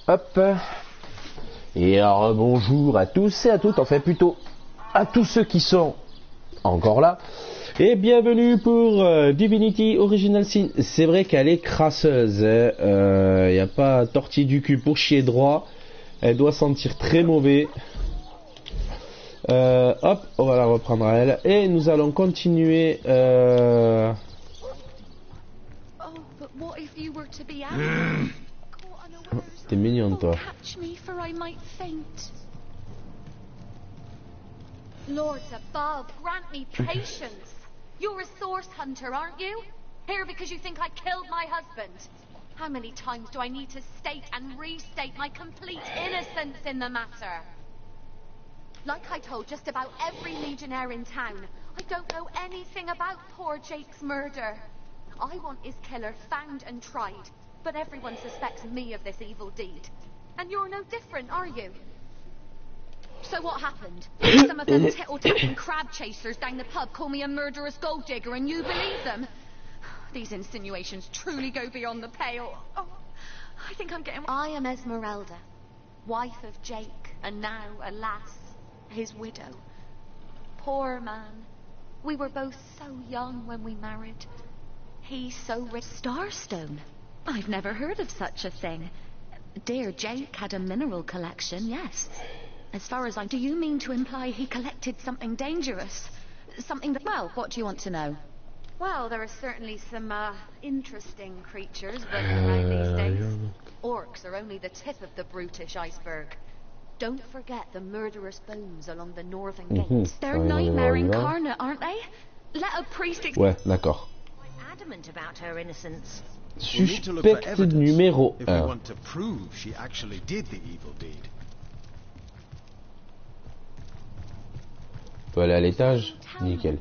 Hop. Et alors bonjour à tous et à toutes, enfin plutôt à tous ceux qui sont encore là. Et bienvenue pour Divinity Original Sin. C'est vrai qu'elle est crasseuse, hein. Y a pas tortille du cul pour chier droit. Elle doit sentir très mauvais. Hop, on va la reprendre à elle. Et nous allons continuer. T'es mignon toi. Lords above, grant me patience. You're a source hunter, aren't you? Here because you think I killed my husband. How many times do I need to state and restate my complete innocence in the matter? Like I told just about every legionnaire in town, I don't know anything about poor Jake's murder. I want his killer found and tried, but everyone suspects me of this evil deed. And you're no different, are you? So what happened? Some of them tittle-tapping crab chasers down the pub call me a murderous gold digger and you believe them? These insinuations truly go beyond the pale. Oh, I think I'm getting... I am Esmeralda, wife of Jake, and now, alas, his widow. Poor man. We were both so young when we married. He so rich. Starstone? I've never heard of such a thing. Dear Jake had a mineral collection, yes. As far as do you mean to imply he collected something dangerous? Something that... Well, what do you want to know? Well, there are certainly some, interesting creatures running around these days. Orcs are only the tip of the brutish iceberg. Don't forget the murderous bones along the northern gate. They're nightmare incarnate, aren't they? Let a priest... Ouais, d'accord. Adamant about her innocence. Suspect numéro 1. If we want to prove she actually did the evil deed. On peut aller à l'étage, nickel.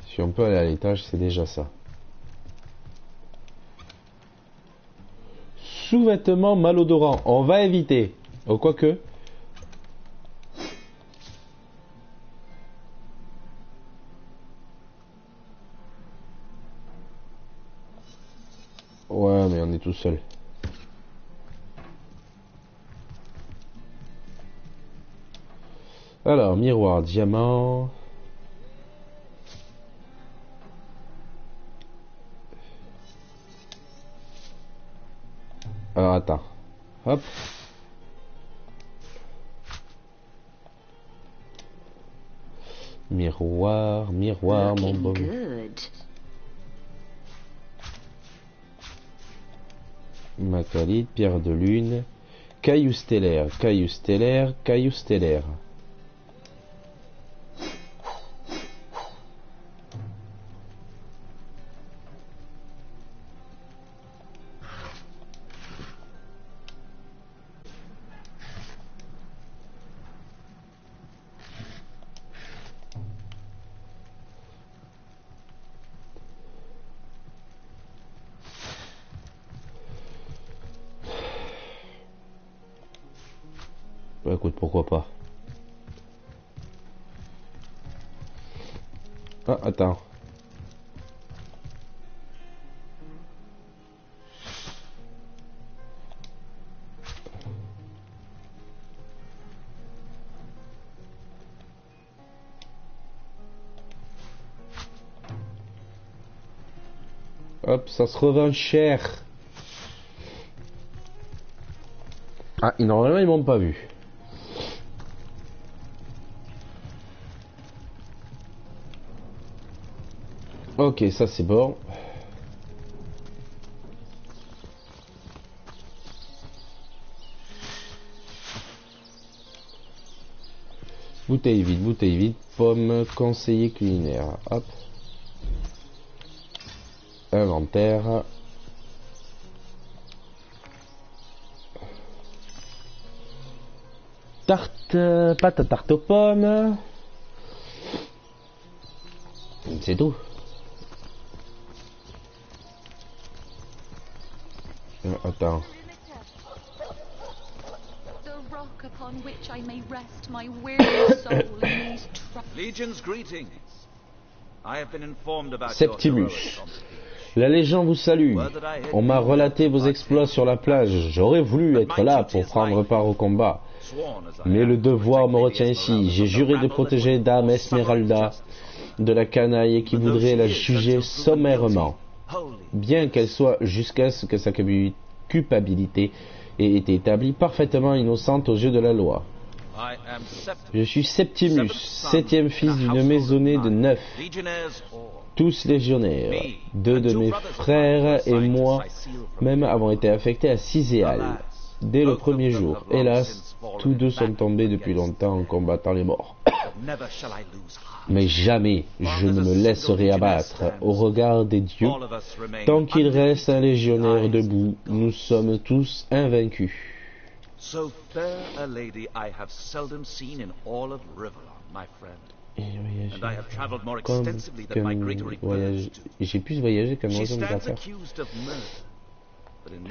Si on peut aller à l'étage, c'est déjà ça. Sous-vêtements malodorants, on va éviter. Oh, quoique. Ouais, mais on est tout seul. Alors, miroir, diamant. Alors, attends. Hop. Miroir, miroir, mon beau. Macalite, pierre de lune. Caillou stellaire, caillou stellaire, caillou stellaire. Bah écoute, pourquoi pas. Ah, attends. Hop, ça se revend cher. Ah, normalement ils m'ont pas vu. Ok, ça c'est bon. Bouteille vide, pomme, conseiller culinaire. Hop. Inventaire. Tarte, pâte à tarte aux pommes. C'est tout. Attends. Legion's greetings. I have been informed about Septimus. La légende vous salue. On m'a relaté vos exploits sur la plage. J'aurais voulu être là pour prendre part au combat. Mais le devoir me retient ici. J'ai juré de protéger Dame Esmeralda de la canaille qui voudrait la juger sommairement, bien qu'elle soit jusqu'à ce que sa culpabilité ait été établie parfaitement innocente aux yeux de la loi. Je suis Septimus, septième fils d'une maisonnée de 9, tous légionnaires. 2 de mes frères et moi-même avons été affectés à Ciséal dès le premier jour. Hélas, tous 2 sont tombés depuis longtemps en combattant les morts. Mais jamais je ne me laisserai abattre au regard des dieux. Tant qu'il reste un légionnaire debout, nous sommes tous invaincus. So fair a lady I have seldom seen in all of Rivellon, my friend. And I have traveled more extensively than my greater equivalent. J'ai plus voyagé qu'un oiseau migrateur.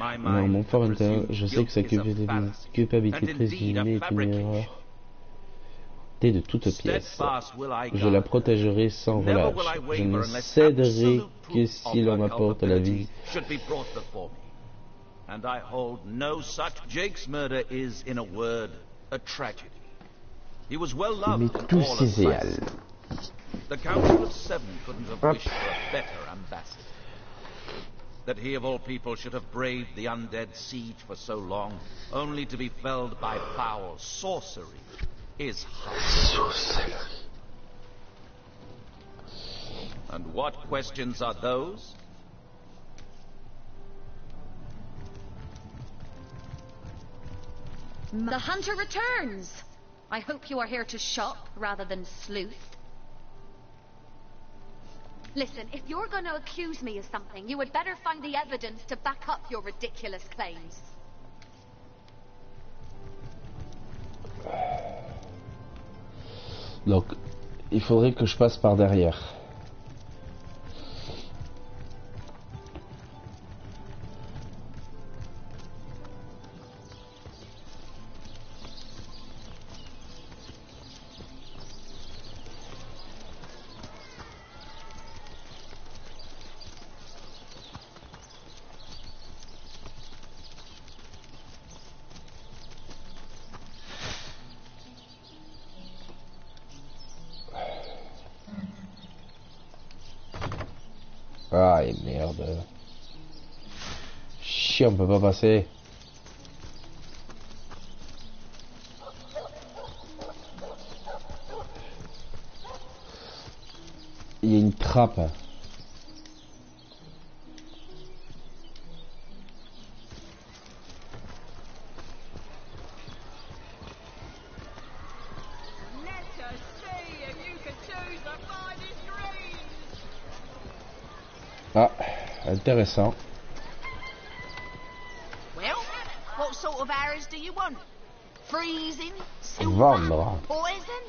Dans mon fort intérieur, je sais que sa culpabilité présumée est une erreur de toute pièce. Je la protégerai sans relâche. Je ne céderai que si l'on m'apporte la vie. And I hold no such. Jake's murder is, in a word, a tragedy. He was well loved in all of Christ. The Council of 7 couldn't have wished for a better ambassador. That he of all people should have braved the undead siege for so long, only to be felled by foul sorcery, is horrible. And what questions are those? The hunter returns! I hope you are here to shop rather than sleuth. Listen, if you're going to accuse me of something, you would better find the evidence to back up your ridiculous claims. Donc, il faudrait que je passe par derrière. Ah, et merde. Chiant, on peut pas passer. Il y a une trappe. Ah, intéressant. Well, what sort of arrows do you want? Freezing, silver, Vendre. poison?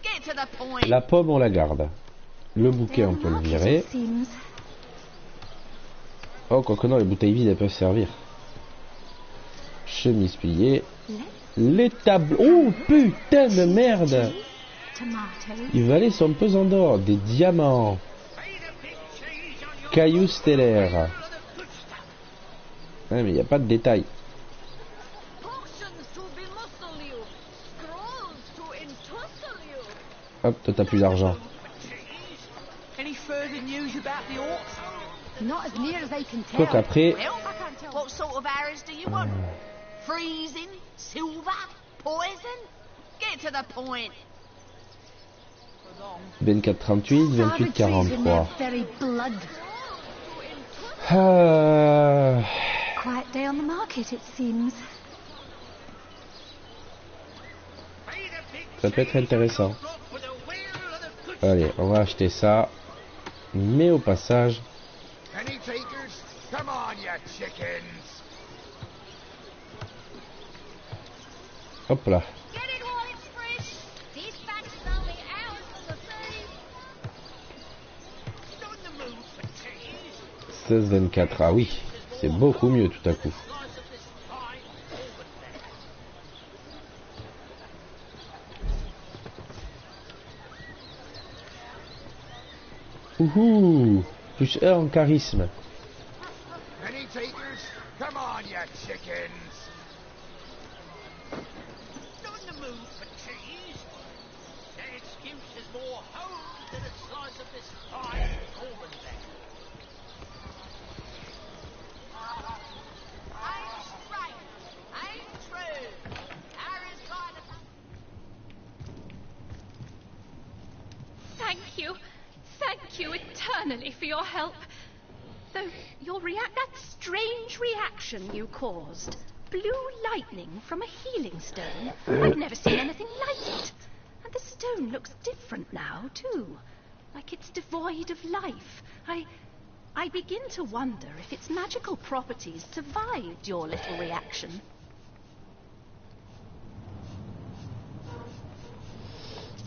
Get to the point. La pomme, on la garde. Le bouquet, on peut le virer. Oh, quoique non, les bouteilles vides, elles peuvent servir. Chemise pliée. Les tableaux. Oh, putain de merde! Il valait son pesant d'or. Des diamants. Cailloux stellaires. Ouais, mais il n'y a pas de détails. Hop, toi t'as plus d'argent. Quoi qu'après... Freezing, silver, poison? Get to the point. 24-38, 28-43. Quiet day on the market, it seems. Ça peut être intéressant. Allez, on va acheter ça. Mais au passage... Hop là. 16-24, ah oui, c'est beaucoup mieux tout à coup. Ouhou, plus 1 en charisme. spectators? Come on, you chickens! Not in the mood for cheese. That excuse is more home than a slice of this fine Gorman. I'm straight. I'm true. Harry's kind of... Thank you eternally for your help. Though that strange reaction you caused, blue lightning from a healing stone, I've never seen anything like it. And the stone looks different now, too. Like it's devoid of life. I begin to wonder if its magical properties survived your little reaction.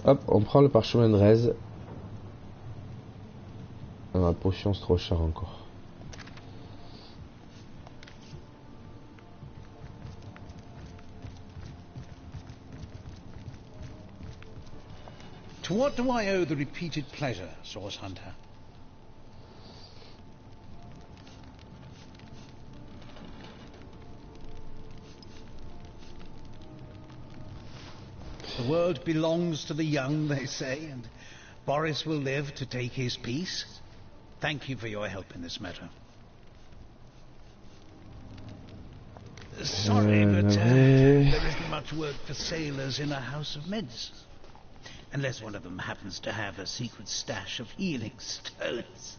Hop, on prend le parchemin de Rez. Ah, ma potion c'est trop cher encore. To what do I owe the repeated pleasure, Source Hunter? The world belongs to the young, they say, and Boris will live to take his piece. Thank you for your help in this matter. Sorry, but there isn't much work for sailors in a house of medicine. Unless one of them happens to have a secret stash of healing stones.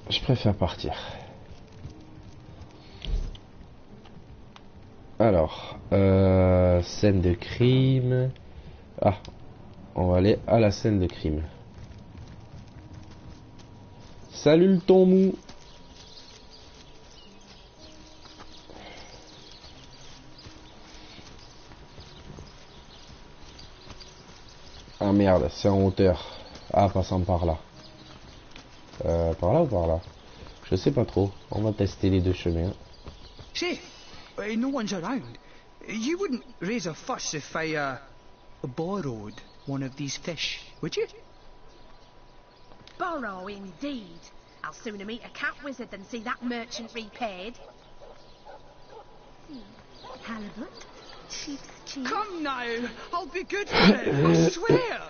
Je préfère partir. Alors, scène de crime. Ah, on va aller à la scène de crime. Salut le ton mou. Ah merde, c'est en hauteur. Ah, passant par là. Par là ou par là? Je sais pas trop. On va tester les deux chemins. Say, no one's around. You wouldn't raise a fuss if I, borrowed one of these fish, would you? Borrow, indeed. I'll sooner meet a cat wizard than see that merchant repaid. Halibut, sheep's cheese. Come now, I'll be good for it, I swear.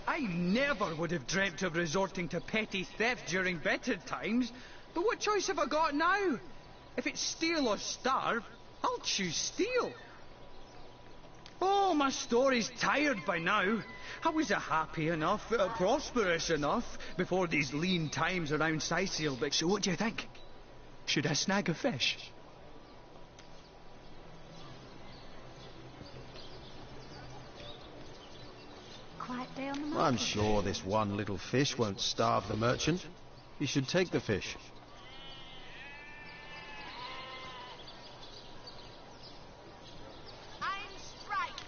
I never would have dreamt of resorting to petty theft during better times, but what choice have I got now? If it's steal or starve, I'll choose steal. Oh, my story's tired by now. I was happy enough, prosperous enough, before these lean times around Sicil, but so what do you think? Should I snag a fish? Quiet day on the market. I'm sure this one little fish won't starve the merchant. You should take the fish.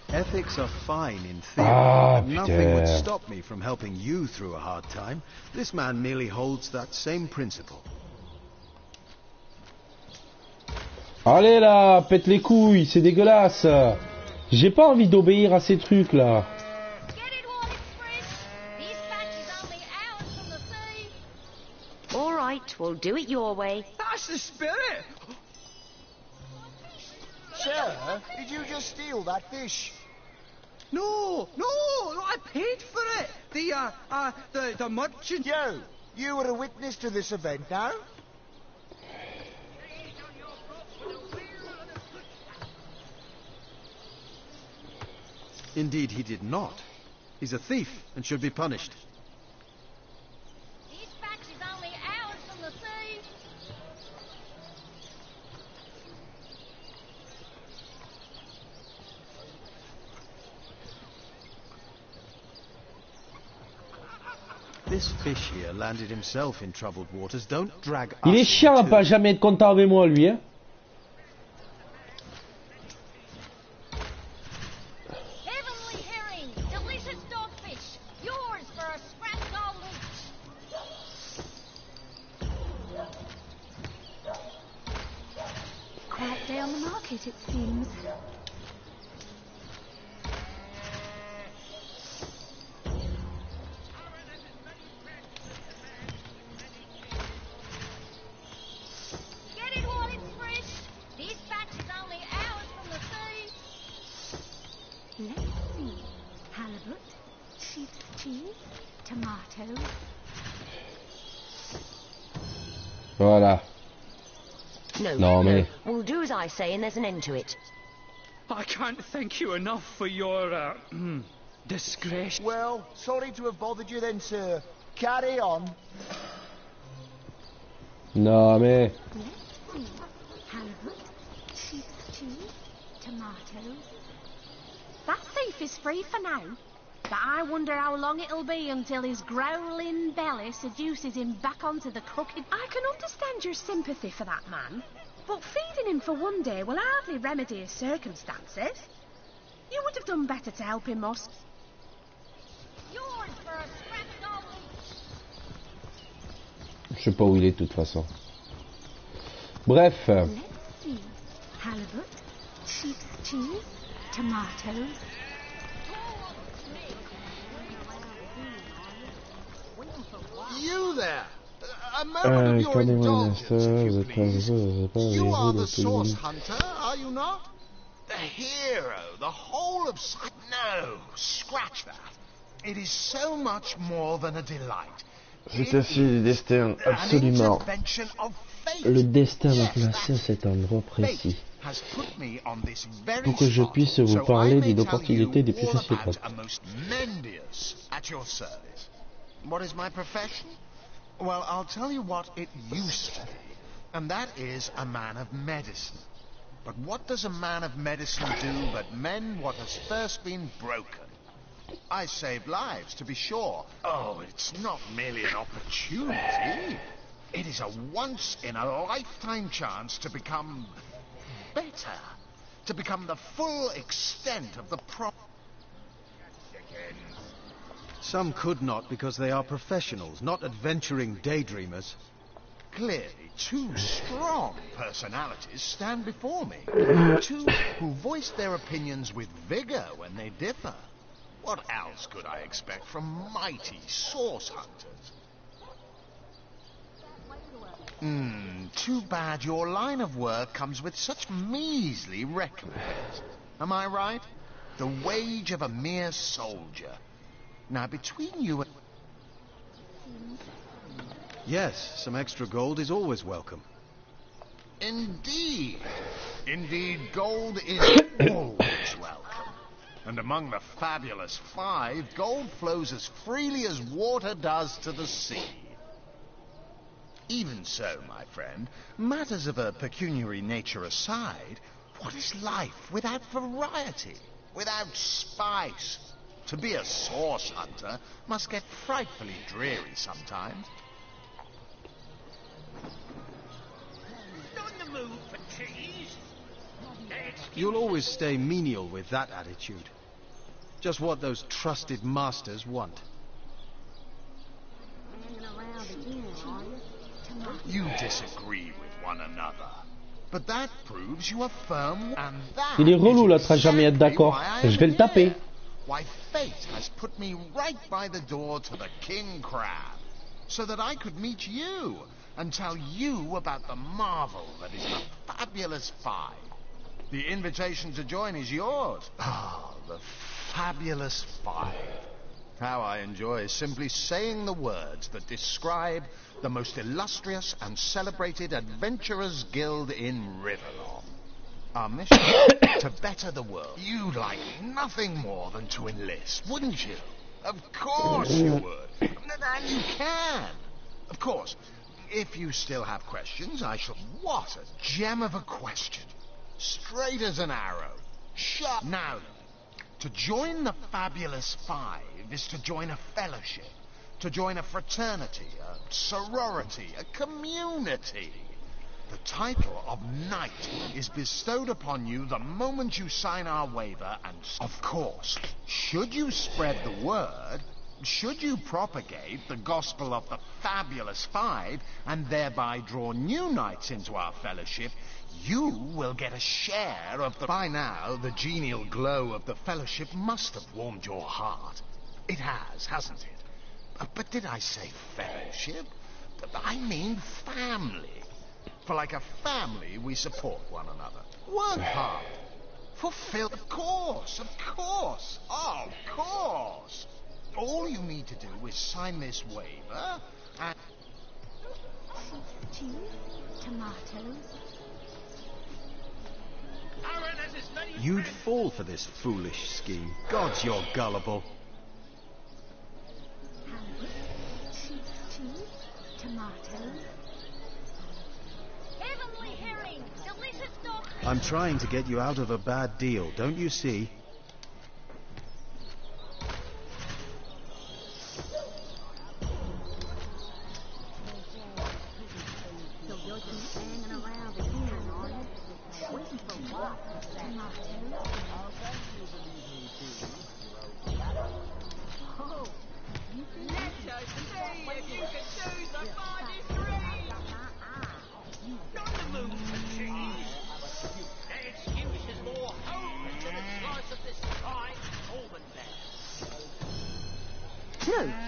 Ethics are fine in theory, but nothing would stop me from helping you through a hard time. This man merely holds that same principle. Allez là, pète les couilles, c'est dégueulasse. J'ai pas envie d'obéir à ces trucs là. All right, we'll do it your way. That's the spirit. Sir, did you just steal that fish? No, I paid for it. The merchant. You were a witness to this event now? Indeed, he did not. He's a thief and should be punished. This batch is only hours from the sea. This fish here landed himself in troubled waters. Don't drag us. Il est chiant à pas jamais être content avec moi lui hein. Heavenly herring, delicious dogfish, yours for a scrap gold each. Quiet day on the market, it seems. Let's see. Halibut, sheep's cheese, tomatoes. Voilà. No, mais... We'll do as I say and there's an end to it. I can't thank you enough for your, discretion. Well, sorry to have bothered you then, sir. Carry on. Non, mais... Let's see. Halibut, sheep's cheese, tomatoes. That thief is free for now, but I wonder how long it'll be until his growling belly seduces him back onto the crooked... I can understand your sympathy for that man, but feeding him for one day will hardly remedy his circumstances. You would have done better to help him, Moss. Yours for a scratch on. Je sais pas où il est de toute façon. Bref. Let's see. Halibut, sheep's cheese, tomatoes. You there! A moment of your indulgence, if you please. You are the source hunter, are you not? The hero, the whole of... No, scratch that. It is so much more than a delight. C'est ainsi le destin, absolument. Le destin m'a placé à cet endroit précis, pour que je puisse vous parler d'une opportunité des plus fascinantes. What is my profession? Well, I'll tell you what it used to be, and that is a man of medicine. But what does a man of medicine do but mend what has first been broken? I save lives, to be sure. Oh, it's not merely an opportunity. It is a once-in-a-lifetime chance to become better, to become the full extent of the Some could not because they are professionals, not adventuring daydreamers. Clearly, two strong personalities stand before me. Two who voice their opinions with vigor when they differ. What else could I expect from mighty source hunters? Too bad your line of work comes with such measly recompense. Am I right? The wage of a mere soldier. Now, between you and... Yes, some extra gold is always welcome. Indeed. Indeed, gold is always welcome. And among the fabulous five, gold flows as freely as water does to the sea. Even so, my friend, matters of a pecuniary nature aside, what is life without variety, without spice? To be a source hunter must get frightfully dreary sometimes. On the move for cheese. You'll always stay menial with that attitude. Just what those trusted masters want. You disagree with one another. But that proves you are firm, and that Il est relou l'autre à jamais être d'accord. Je vais le taper. Why, fate has put me right by the door to the King Crab, so that I could meet you and tell you about the marvel that is the Fabulous Five. The invitation to join is yours. Ah, the Fabulous Five. How I enjoy simply saying the words that describe the most illustrious and celebrated adventurers' guild in Riverlong. Our mission to better the world. You'd like nothing more than to enlist, wouldn't you? Of course you would. And you can. Of course, if you still have questions, I shall... What a gem of a question. Straight as an arrow. Sharp. Now, to join the Fabulous Five is to join a fellowship, to join a fraternity, a sorority, a community. The title of Knight is bestowed upon you the moment you sign our waiver, and of course, should you spread the word, should you propagate the gospel of the Fabulous Five, and thereby draw new knights into our fellowship, you will get a share of the... By now, the genial glow of the fellowship must have warmed your heart. It has, hasn't it? But did I say fellowship? I mean family. For like a family, we support one another. Work hard. Fulfill, of course, of course, of course. All you need to do is sign this waiver and... Cheese, tomatoes. You'd fall for this foolish scheme. Gods, you're gullible. Cheese, tomatoes. Heavenly herring! Delicious dog! I'm trying to get you out of a bad deal, don't you see?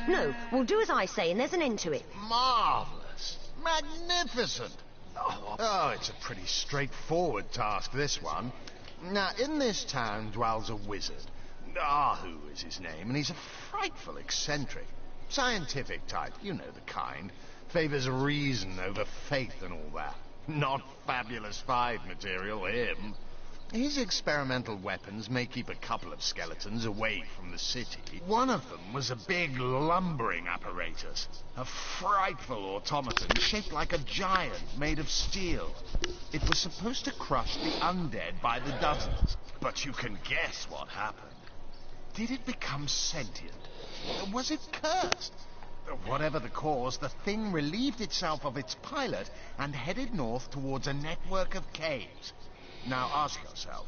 No, we'll do as I say and there's an end to it. Marvellous. Magnificent. Oh, it's a pretty straightforward task, this one. Now, in this town dwells a wizard. Ahu is his name, and he's a frightful eccentric. Scientific type, you know the kind. Favors reason over faith and all that. Not Fabulous Five material, him. His experimental weapons may keep a couple of skeletons away from the city. One of them was a big lumbering apparatus. A frightful automaton shaped like a giant made of steel. It was supposed to crush the undead by the dozens. But you can guess what happened. Did it become sentient? Was it cursed? Whatever the cause, the thing relieved itself of its pilot and headed north towards a network of caves. Now ask yourself,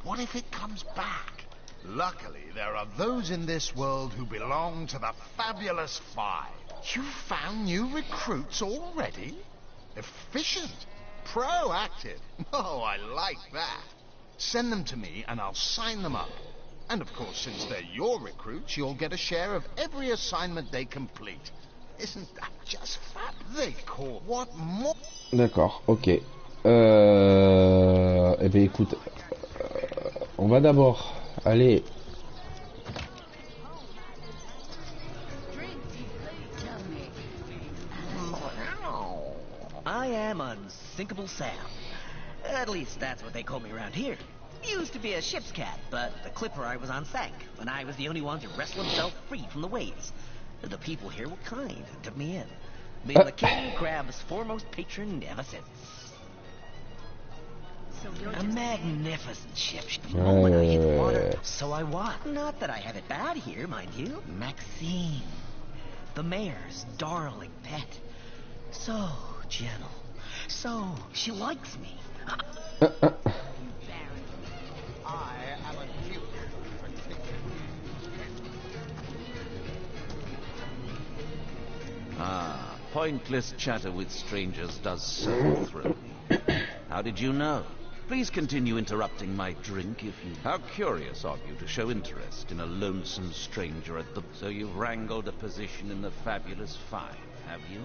what if it comes back? Luckily, there are those in this world who belong to the Fabulous Five. You found new recruits already? Efficient. Proactive. Oh, I like that. Send them to me and I'll sign them up. And of course, since they're your recruits, you'll get a share of every assignment they complete. Isn't that just fab? They call what more? D'accord, ok. Eh bien écoute, on va d'abord aller... I am Unsinkable Sam. At least that's what they call me around here. Used to be a ship's cat, but the clipper I was on sank when I was the only one to wrestle himself free from the waves. The people here were kind and took me in. Being the king crab's foremost patron ever since. A magnificent ship. The moment I hit the water, so I walk. Not that I have it bad here, mind you. Maxine, the mayor's darling pet. So gentle. So she likes me. I am a duke. Ah, pointless chatter with strangers does so thrill me. How did you know? Please continue interrupting my drink if you... How curious of you to show interest in a lonesome stranger at the... So you've wrangled a position in the Fabulous Five, have you?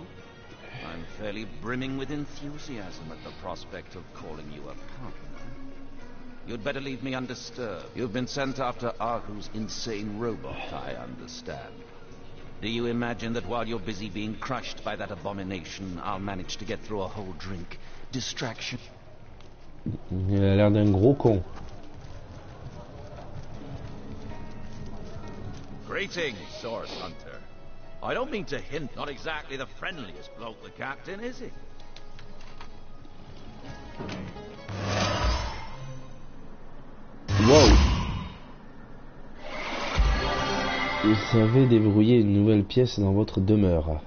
I'm fairly brimming with enthusiasm at the prospect of calling you a partner. You'd better leave me undisturbed. You've been sent after Ahu's insane robot, I understand. Do you imagine that while you're busy being crushed by that abomination, I'll manage to get through a whole drink? Distraction. Il a l'air d'un gros con. Greetings, Source Hunter. I don't mean to hint, not exactly the friendliest bloke, the captain, is he? Wow. Vous savez débrouiller une nouvelle pièce dans votre demeure.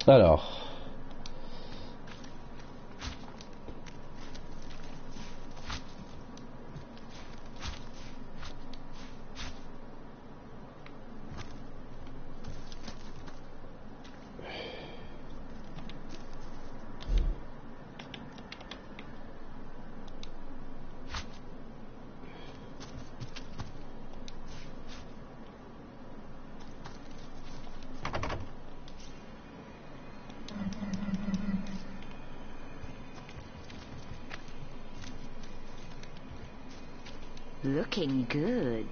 Alors. Looking good.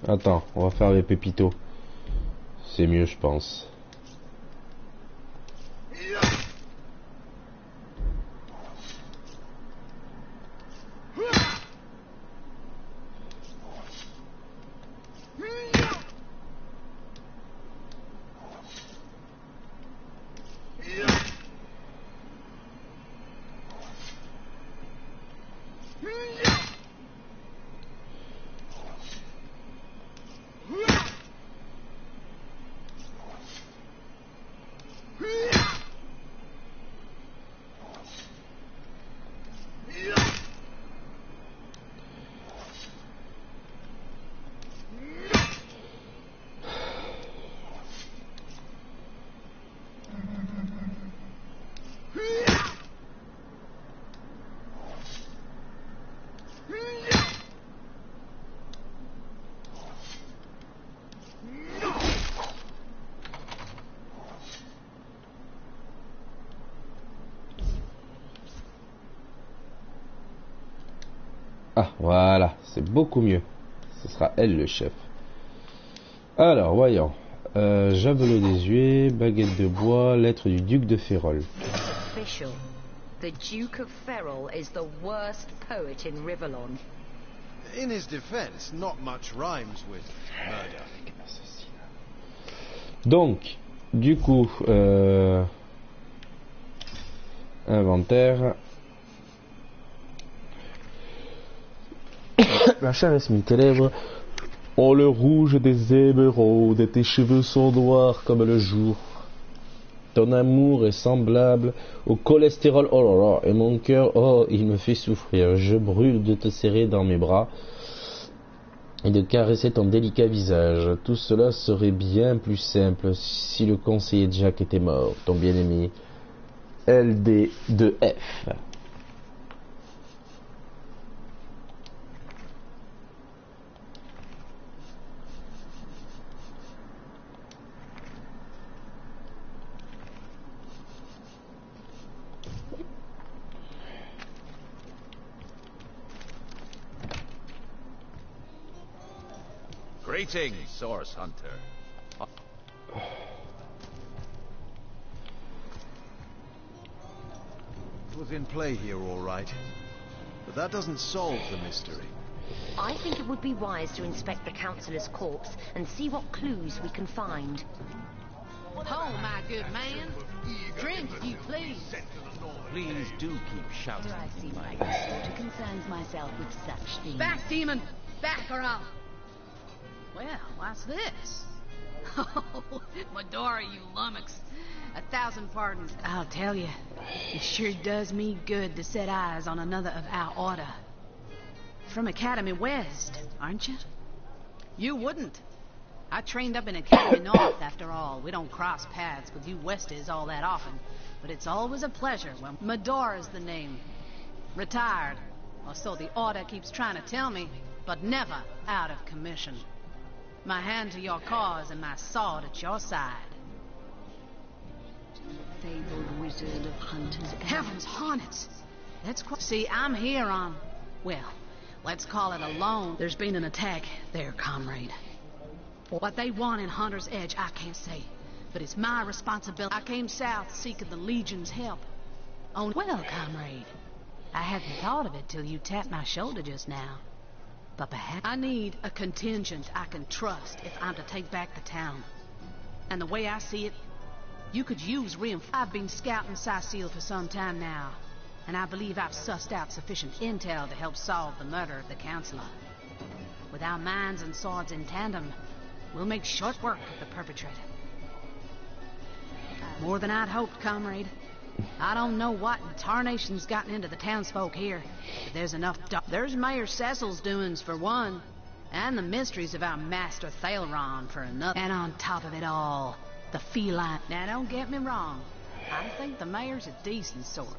Attends, on va faire les pépitos. C'est mieux, je pense. Ah, voilà, c'est beaucoup mieux. Ce sera elle le chef. Alors, voyons. Javelot désuet, baguette de bois, lettre du duc de Ferrol. Official. The Duke of Ferrol is the worst poet in Rivellon. In his defense, not much rhymes with murder. Donc, du coup, inventaire. La caresse mes tes lèvres. Oh, le rouge des émeraudes, tes cheveux sont noirs comme le jour. Ton amour est semblable au cholestérol. Oh là là, et mon cœur, oh, il me fait souffrir. Je brûle de te serrer dans mes bras et de caresser ton délicat visage. Tout cela serait bien plus simple si le conseiller Jack était mort, ton bien-aimé LD2F. Greetings, Source Hunter. It was in play here, all right. But that doesn't solve the mystery. I think it would be wise to inspect the councillor's corpse and see what clues we can find. Oh, my good man. Drink, if you please. Please do keep shouting. I see my daughter concerns myself with such things. Back, demon! Back or I'll... Well, what's this? Oh, Medora, you lummox. 1,000 pardons. I'll tell you, it sure does me good to set eyes on another of our order. From Academy West, aren't you? You wouldn't. I trained up in Academy North, after all. We don't cross paths with you Westies all that often, but it's always a pleasure when Medora's the name. Retired, or so the order keeps trying to tell me, but never out of commission. My hand to your cause and my sword at your side. Fabled wizard of hunters. Heavens, hornets! Let's see, I'm here on... Well, let's call it a loan. There's been an attack there, comrade. What they want in Hunter's Edge, I can't say. But it's my responsibility. I came south seeking the Legion's help. Oh, well, comrade. I hadn't thought of it till you tapped my shoulder just now. But perhaps I need a contingent I can trust if I'm to take back the town. And the way I see it, you could use reinforcements. I've been scouting Cecile for some time now, and I believe I've sussed out sufficient intel to help solve the murder of the Councillor. With our minds and swords in tandem, we'll make short work of the perpetrator. More than I'd hoped, comrade. I don't know what in tarnation's gotten into the townsfolk here, but there's enough... There's Mayor Cecil's doings, for one, And the mysteries of our master Thaleron for another. And on top of it all, the feline. Now don't get me wrong. I think the mayor's a decent sort.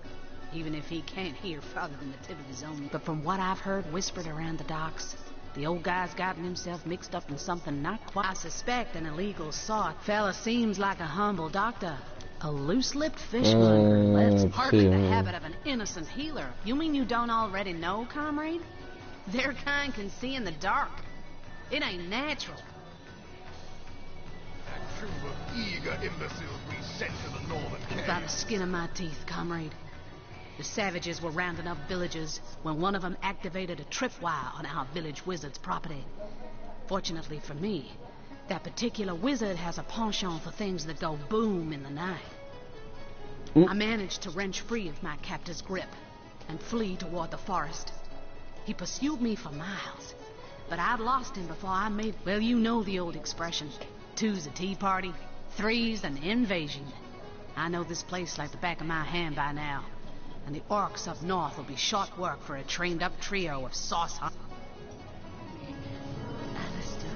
Even if he can't hear farther than the tip of his own. But from what I've heard whispered around the docks, the old guy's gotten himself mixed up in something not quite. I suspect an illegal sort. Fella seems like a humble doctor. A loose-lipped fishmonger. That's hardly the habit of an innocent healer. You mean you don't already know, comrade? Their kind can see in the dark. It ain't natural. That troop of eager imbeciles we sent to the northern cave. By the skin of my teeth, comrade. The savages were rounding up villagers when one of them activated a tripwire on our village wizard's property. Fortunately for me, that particular wizard has a penchant for things that go boom in the night. I managed to wrench free of my captor's grip and flee toward the forest. He pursued me for miles, but I'd lost him before I made... Well, you know the old expression. 2's a tea party, 3's an invasion. I know this place like the back of my hand by now, and the orcs up north will be short work for a trained-up trio of sauce hunters. Alistair,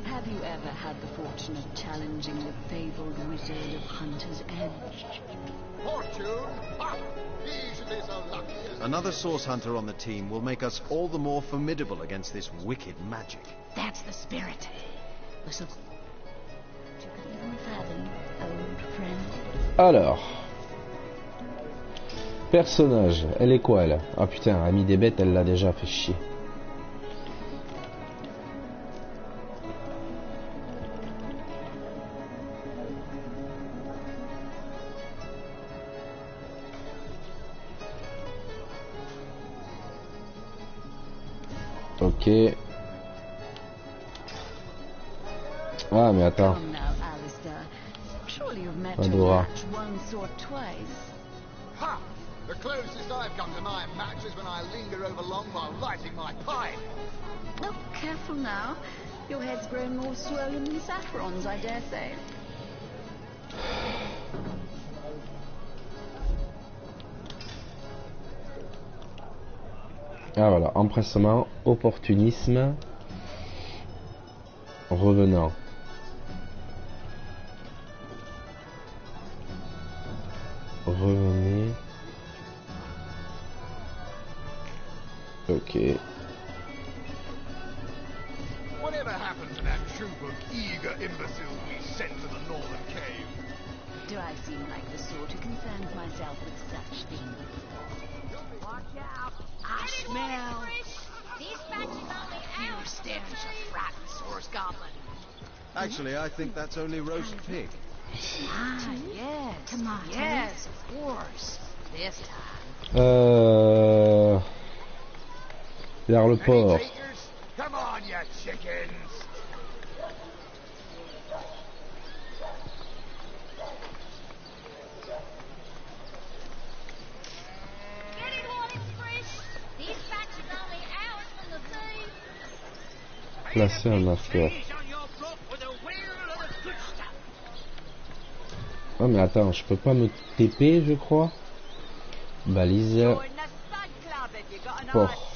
have you ever had the fortune of challenging the fabled wizard of Hunter's Edge? Fortune? Ha! Easily so lucky. Another source hunter on the team will make us all the more formidable against this wicked magic. That's the spirit. Listen. You could even fathom, old friend. Alors. Personnage. Elle est quoi, elle? Ah putain, elle a mis des bêtes, elle l'a déjà fait chier. Ok. Ah mais attends. Adora. Ha! The closest I've come to my match is when I linger over long while lighting my pipe. Oh, careful now. Your head's grown more swollen than Saffron's, I dare say. Ah voilà, empressement, opportunisme, revenant. Revenez. Ok. Whatever happened to that troop of eager imbeciles we sent to the northern cave? Do I seem like the sort who concerns myself with such things? Watch out! I smell... Your stench of frightened source goblin. Actually, I think that's only roast pig. Ah, yes. Tomatoes. Yes, of course. This time. Vers le port. Come on, you chickens! Placer un marqueur. Oh mais attends, je peux pas me TP, je crois. Balise. Port.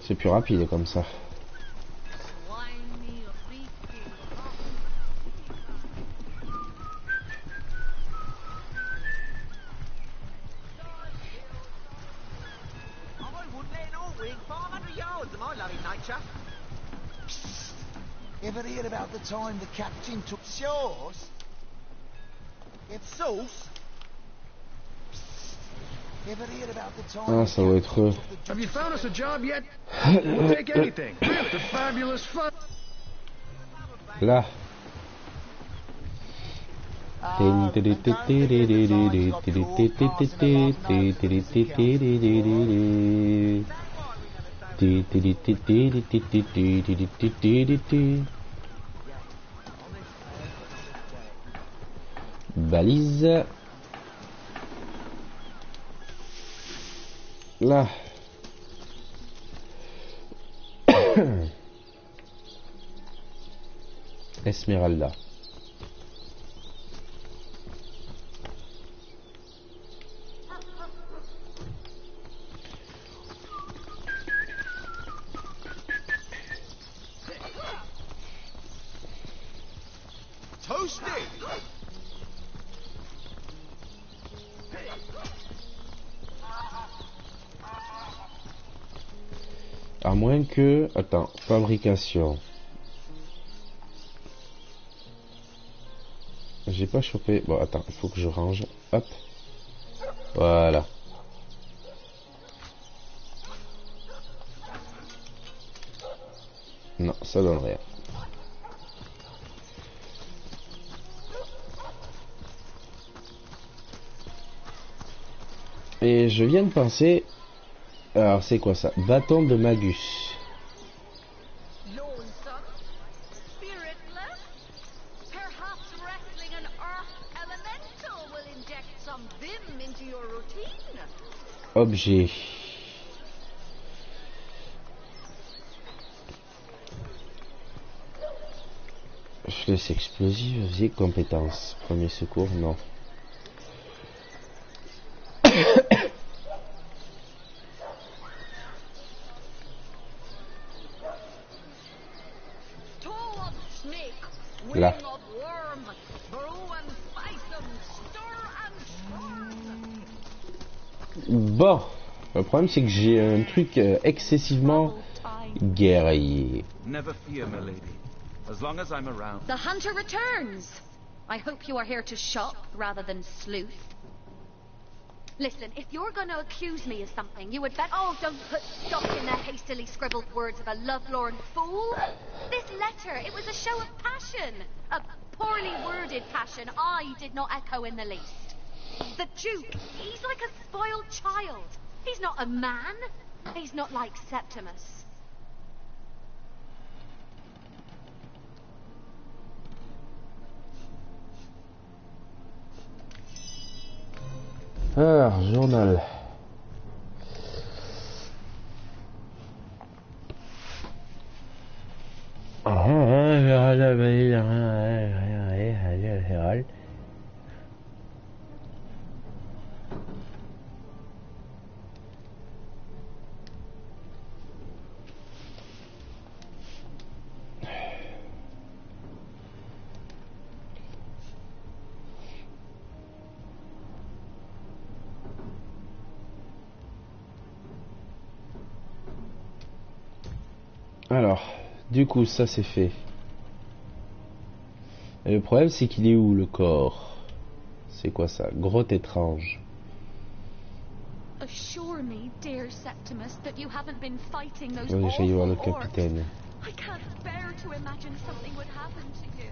C'est plus rapide comme ça. Ever hear about the time the captain took shores? It's sauce. Ever hear about the time? Ah, ça doit être. Have you found us a job yet? We'll take anything. The fabulous fun. Là. Balise. Là. Esmeralda. À moins que... Attends, fabrication. J'ai pas chopé... Bon, attends, il faut que je range. Hop. Voilà. Non, ça donne rien. Et je viens de penser... Alors, c'est quoi ça? Bâton de Magus. Objet. Flèche explosive, vie, compétence. Premier secours, non. Là. Bon, le problème c'est que j'ai un truc excessivement guerrier. Never fear, my lady. As long as I'm around. The hunter returns. I hope you are here to shop rather than sleuth. Listen, if you're going to accuse me of something, you would bet... Oh, don't put stock in the hastily scribbled words of a lovelorn fool. This letter, it was a show of passion. A poorly worded passion I did not echo in the least. The Duke, he's like a spoiled child. He's not a man. He's not like Septimus. Alors, journal. Alors, du coup, ça c'est fait. Et le problème, c'est qu'il est où le corps? C'est quoi ça? Grotte étrange. Assure me, dear Septimus, that you haven't been fighting those On va déjà y voir le awful capitaine. orcs. I can't bear to imagine something would happen to you.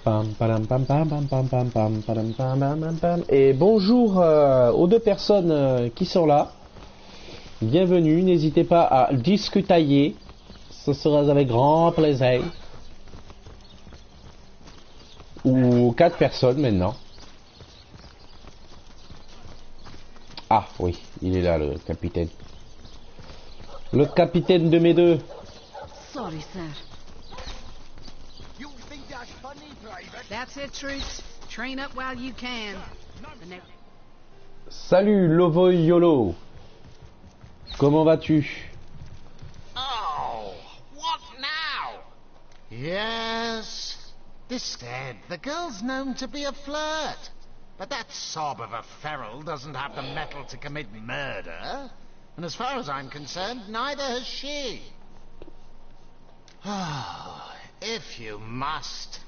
Pam, pam, pam, pam, pam, pam, pam, pam, pam, pam, pam, pam. Et bonjour aux deux personnes qui sont là. Bienvenue, n'hésitez pas à discuter. Ce sera avec grand plaisir. Ou 4 personnes maintenant. Ah oui, il est là le capitaine. Le capitaine de mes deux. Sorry, sir. That's it, troops. Train up while you can. Salut, Lovo Yolo. Comment vas-tu? Oh, what now? Yes. This said, the girl's known to be a flirt. But that sob of a feral doesn't have the mettle to commit murder. And as far as I'm concerned, neither has she. Oh, if you must.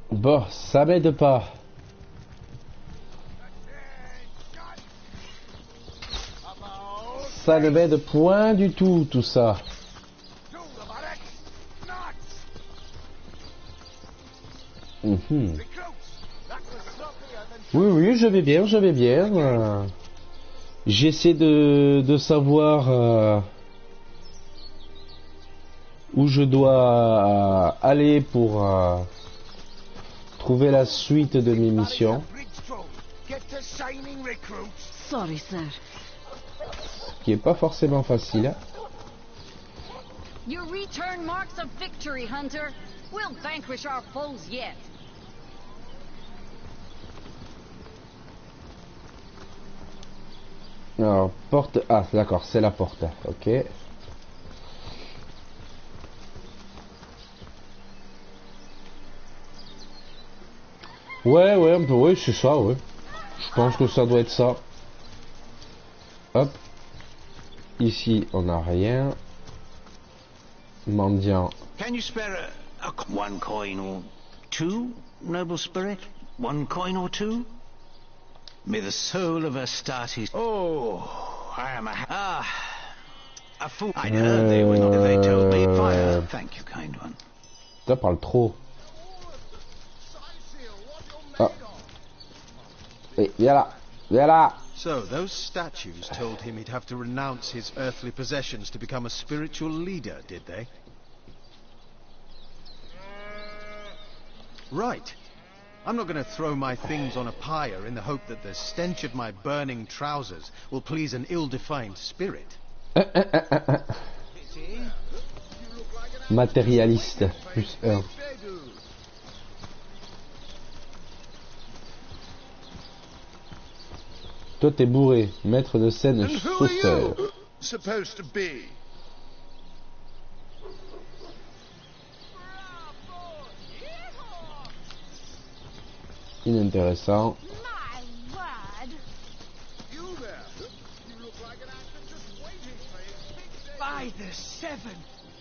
Bon, ça m'aide pas. Ça ne m'aide point du tout ça. Oui, je vais bien, j'essaie de savoir où je dois aller pour trouver la suite de mes missions. Sorry, sir. Ce qui est pas forcément facile. Your return marks of victory, Hunter. We'll vanquish our foes yet. Alors, porte... Ah, d'accord, c'est la porte. Ok. Ouais, un peu, ouais, c'est ça, ouais. Je pense que ça doit être ça. Hop. Ici, on n'a rien. Mendiant. Can you spare one coin or two, noble spirit? One coin or two? May the soul of Astartes... Oh, I am a fool. I know they were not... They told me fire. Thank you, kind one. Ça parle trop. Ah. Hey, viens là. So, those statues told him he'd have to renounce his earthly possessions to become a spiritual leader, did they? Right. I'm not going to throw my things on a pyre in the hope that the stench of my burning trousers will please an ill-defined spirit. Matérialiste, plus 1. Toi t'es bourré, maître de scène sauceur. Supposed to be. Inintéressant. By the seven,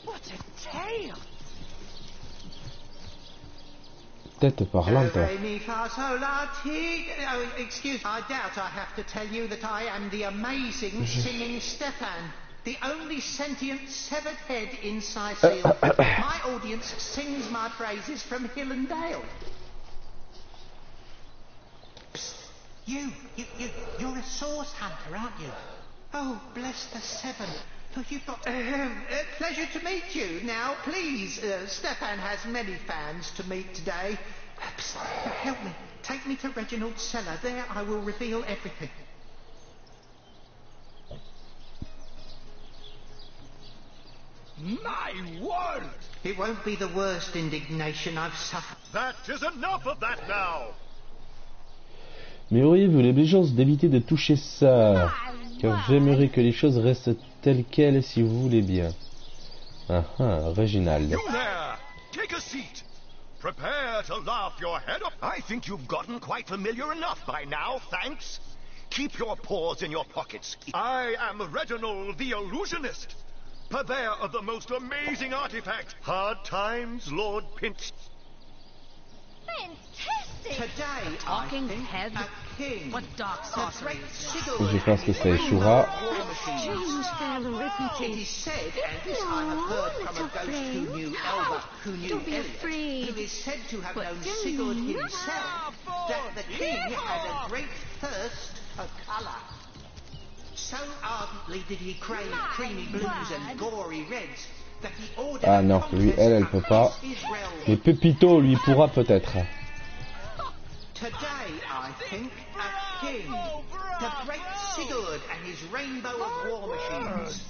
what a tale! Tête parlante. Excuse, I doubt I have to tell you that I am the amazing singing Stefan, the only sentient severed head in Sicile. My audience sings my praises from hill and dale. You're a source hunter, aren't you? Oh, bless the seven. Oh, you've got... pleasure to meet you. Now, please, Stefan has many fans to meet today. Psst, help me. Take me to Reginald's cellar. There I will reveal everything. My word! It won't be the worst indignation I've suffered. That is enough of that now! Mais auriez-vous l'obligeance d'éviter de toucher ça? Car j'aimerais que les choses restent telles quelles si vous voulez bien. Reginald. You there! Take a seat! Prepare to laugh your head off. I think you've gotten quite familiar enough by now, thanks. Keep your paws in your pockets. I am Reginald the Illusionist, purveyor of the most amazing artifact. Hard times, Lord Pinch. Fantastic! Today, Talking I think head? a king. What dark sorcery is this? Je pense que ça échouera. Strange fellow, isn't It he? is said, and this I have heard from a ghost who knew Elba, who knew Don't be Elliot, afraid. who is said to have But known don't Sigurd you? himself, that the king had a great thirst for colour. So ardently did he crave creamy blues and gory reds that he ordered Ah non, a lui, contest elle peut pas. across his realm. Mais Pepito, lui, pourra peut-être. Today, I think, a king, the great Sigurd and his rainbow of war machines.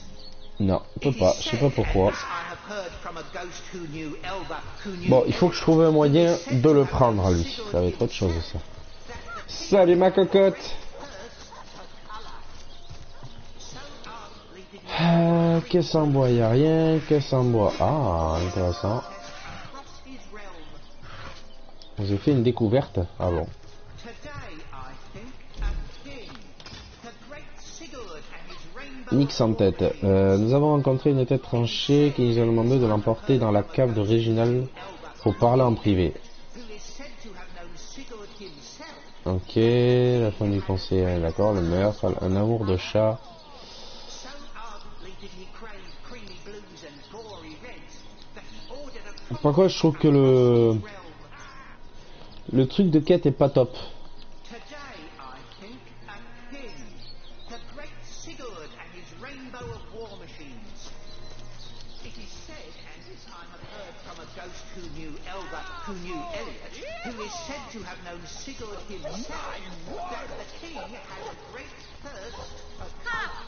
Non, peut pas, je sais pas pourquoi. I have heard from a ghost who knew Elba, who knew Bon, il faut que je trouve un moyen de le prendre, lui. Ça va être autre chose, ça. Salut, ma cocotte. Qu'est-ce en bois? Y a rien. Qu'est-ce en bois? Ah, intéressant. J'ai fait une découverte. Ah bon. Nix en tête. Nous avons rencontré une tête tranchée qui nous a demandé de l'emporter dans la cave de Réginald pour parler en privé. Ok, la fin du conseil, d'accord, le meurtre, un amour de chat. Par contre, je trouve que le truc de quête est pas top. who knew Elliot, who is said to have known Sigurd himself, that the king had a great thirst of colour.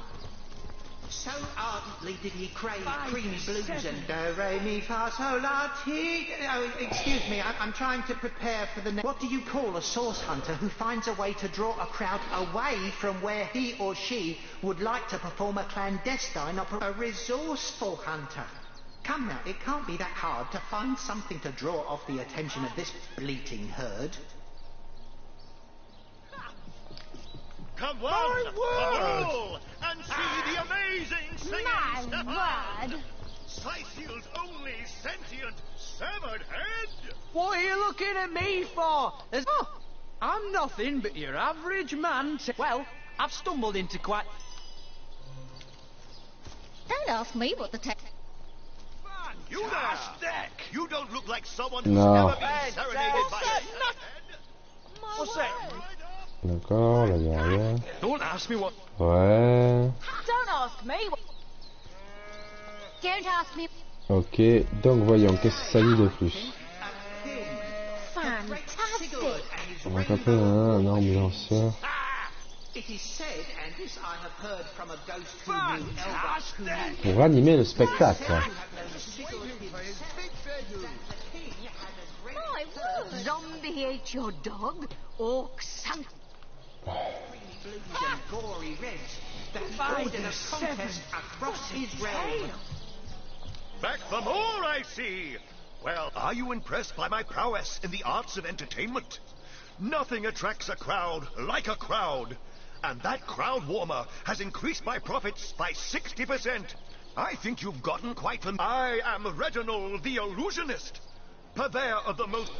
So ardently did he crave creamy blues and do, re, mi, fa, sol, la, ti. Oh, excuse me, I'm trying to prepare for the next. What do you call a source hunter who finds a way to draw a crowd away from where he or she would like to perform a clandestine operation? A resourceful hunter. Come now, it can't be that hard to find something to draw off the attention of this bleating herd. Come on, come all, and see the amazing singing Stefan! My word! Scythild's only sentient severed head! What are you looking at me for? I'm nothing but your average man. Well, I've stumbled into quite... Don't ask me what the text... You there! You don't look like someone who's No. never been serenaded by a head. What's that? D'accord, là y a rien. Don't ask me what... Ouais. Don't ask me. Don't ask me. Ok, donc voyons, qu'est-ce que ça dit de plus? Fantastic! On va taper un ambianceur. It is said, and this I have heard from a ghost who knew Elba, who Pour animer le spectacle. My word! Zombie ate your dog? Orc sunk... blues and gory reds that he ordered a contest across his realm. Back for more, I see! Well, are you impressed by my prowess in the arts of entertainment? Nothing attracts a crowd like a crowd. And that crowd warmer has increased my profits by 60%. I think you've gotten quite familiar. I am Reginald the Illusionist, purveyor of the most...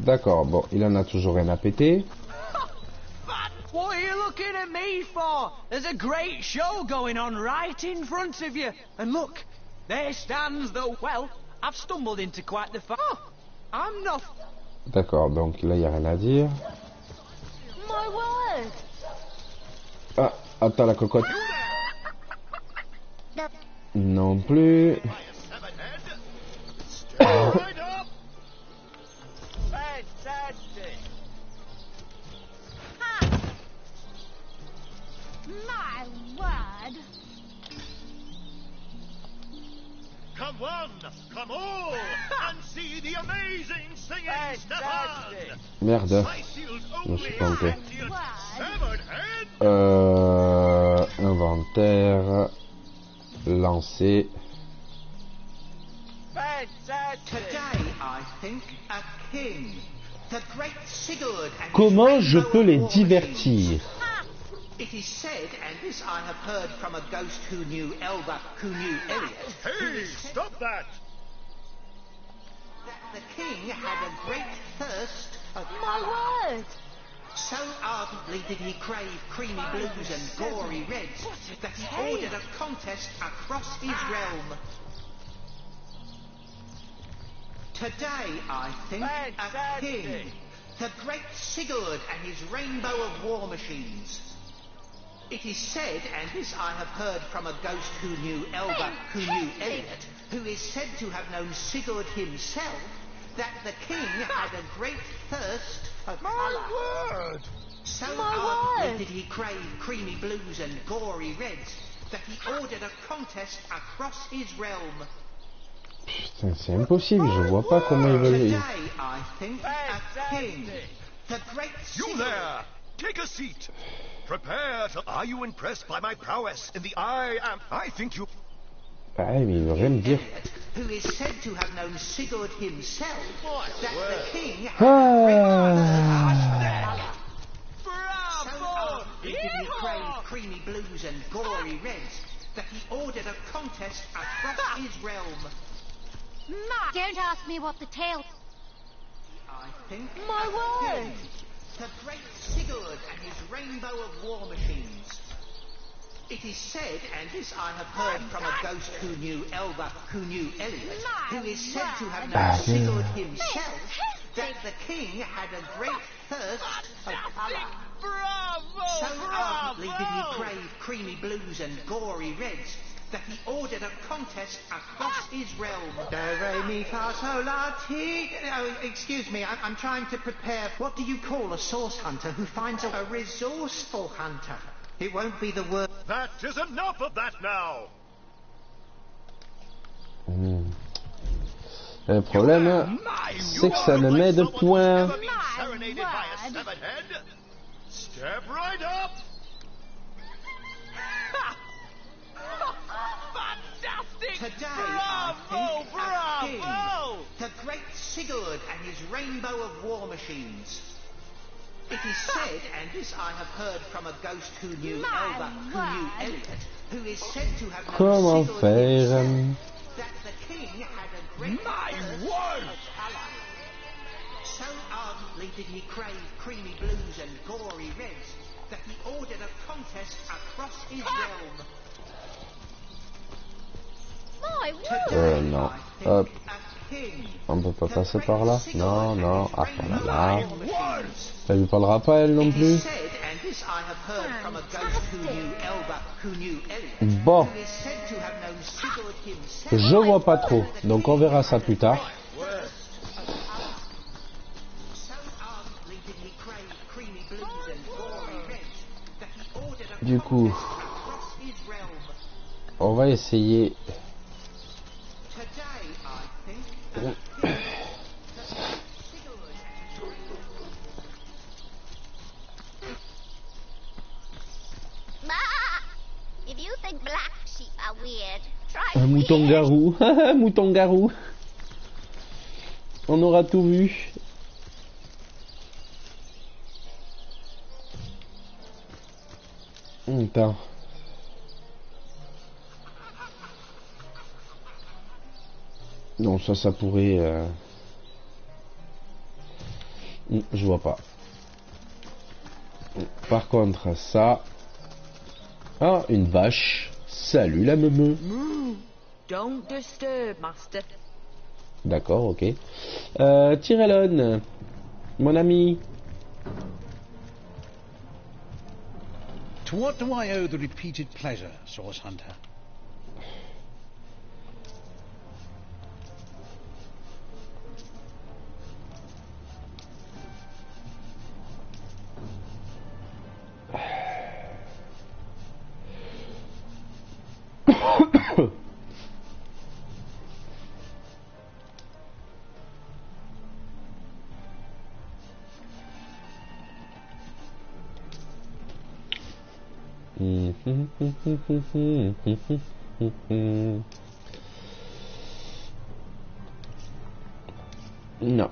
D'accord, bon, il en a toujours rien à péter. What are you looking at me for? There's a great show going on right in front of you. And look, there stands the... Well, I've stumbled into quite the... I'm not... D'accord, donc là, il n'y a rien à dire. My word! Ah, attends, la cocotte. Non plus. Fantastic! My word! Come one, come all, and see the amazing singing Stefan! Merde, je me suis planté. Inventaire, lancer. Today, I think, a king, the great Sigurd and Comment je peux les divertir? It is said, and this I have heard from a ghost who knew Elba, who knew Elliot. Hey, stop that! That the king had a great thirst of My word! So ardently did he crave creamy blues and gory reds that he ordered a contest across his realm. Today, I think, a king, the great Sigurd and his rainbow of war machines. It is said, and this I have heard from a ghost who knew Elba, who knew Elliot, who is said to have known Sigurd himself, that the king had a great thirst of colour. So ardently did he crave creamy blues and gory reds that he ordered a contest across his realm. Putain, c'est impossible, je vois pas comment ils veulent... Today, I think, a king, the great You there! Take a seat! Prepare to... Are you impressed by my prowess in the I think you... Ah, mais il veut rien me dire. Who is said to have known Sigurd himself, that the king had Bravo! did he crave creamy blues and gory reds that he ordered a contest across his realm. Don't ask me what the tale... I think... My word! The great Sigurd and his rainbow of war machines. It is said, and this I have heard from a ghost who knew Elba, who knew Elliot, who is said to have known Sigurd himself, that the king had a great thirst of colour. Bravo! So ardently did he crave creamy blues and gory reds that he ordered a contest across his realm. Do, re, mi, fa, sol, la, ti. Oh, excuse me, I'm trying to prepare... What do you call a source hunter who finds a resourceful hunter? It won't be the worst. That is enough of that now. Le problème, c'est que ça ne met de points. Step right up. Fantastic! Today, Bravo! I think, Bravo! the great Sigurd and his rainbow of war machines. It is said, and this I have heard from a ghost who knew Elba, who knew Elliot, who is said to have known Comment Sigurd faire himself, that the king had a great word! ally. So ardently did he crave creamy blues and gory reds that he ordered a contest across his realm. My word! Non. Hop. On peut pas passer par là? Non, non. Ah, voilà. Elle lui parlera pas, elle non plus? Bon. Je vois pas trop. Donc on verra ça plus tard. Du coup, on va essayer. Un mouton-garou. Mouton-garou. On aura tout vu. Attends. Non, ça pourrait... Je vois pas. Par contre, ça... Ah, une vache. Salut la meumeu. Don't disturb, master. D'accord, ok. Tyrellon, mon ami. To what do I owe the repeated pleasure, Source Hunter? Non.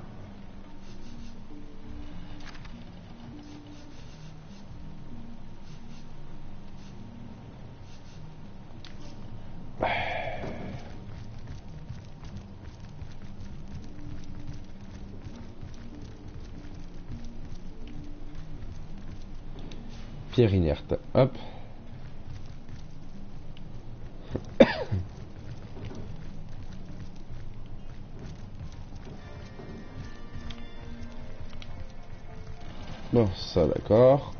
Pierre inerte. Hop. Bon, ça d'accord.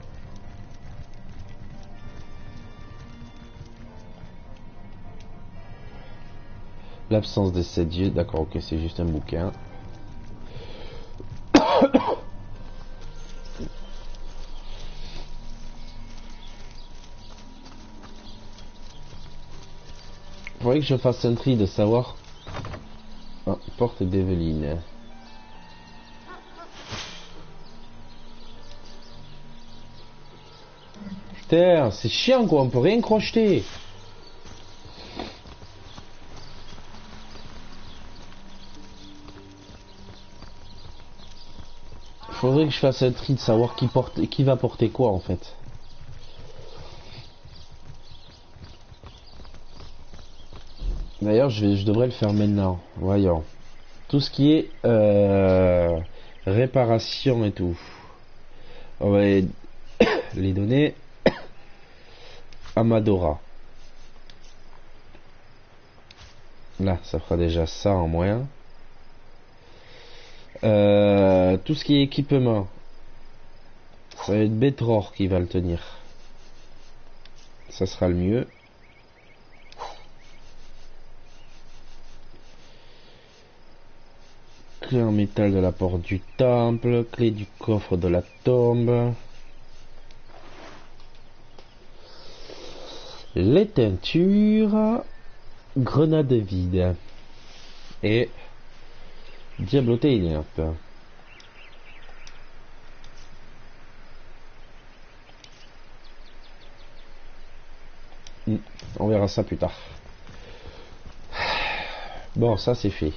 L'absence des 7 dieux, d'accord, ok, c'est juste un bouquin. Faudrait que je fasse un tri de savoir. Ah, porte d'Evelyne. Putain, c'est chiant quoi, on peut rien crocheter. Faudrait que je fasse un tri de savoir qui va porter quoi en fait. D'ailleurs, je devrais le faire maintenant. Voyons. Tout ce qui est réparation et tout. On va les donner à Madora. Là, ça fera déjà ça en moins. Tout ce qui est équipement. Ça va être Bétror qui va le tenir. Ça sera le mieux. Clé en métal de la porte du temple, clé du coffre de la tombe. Les teintures, grenade vide et diabloté inerte. On verra ça plus tard. Bon, ça c'est fait.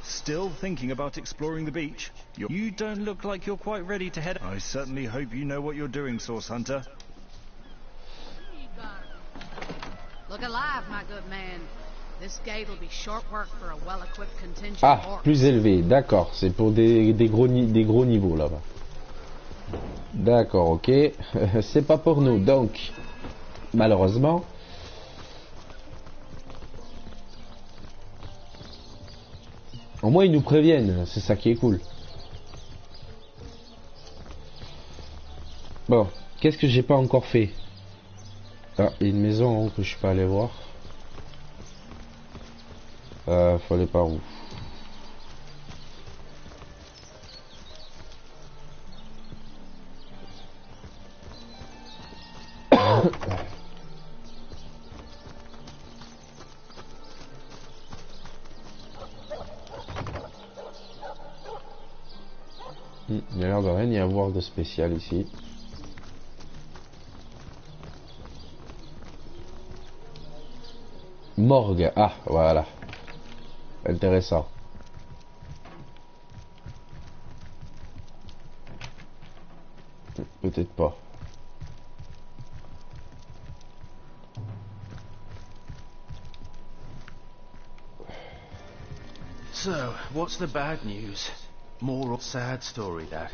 Still thinking about exploring the beach? You don't look like you're quite ready to head. I certainly hope you know what you're doing, Source Hunter. Look alive, my good man. This gate'll be short work for a well-equipped contingent. Ah, plus élevé, d'accord. C'est pour des gros niveaux là-bas. D'accord, ok. C'est pas pour nous, donc malheureusement. Au moins ils nous préviennent, c'est ça qui est cool. Bon, qu'est-ce que j'ai pas encore fait? Ah, il y a une maison en haut que je suis pas allé voir. Faut aller par où? Il n'y a l'air de rien y avoir de spécial ici. Morgue, ah voilà. Intéressant. Peut-être pas. So, what's the bad news? More or sad story, that.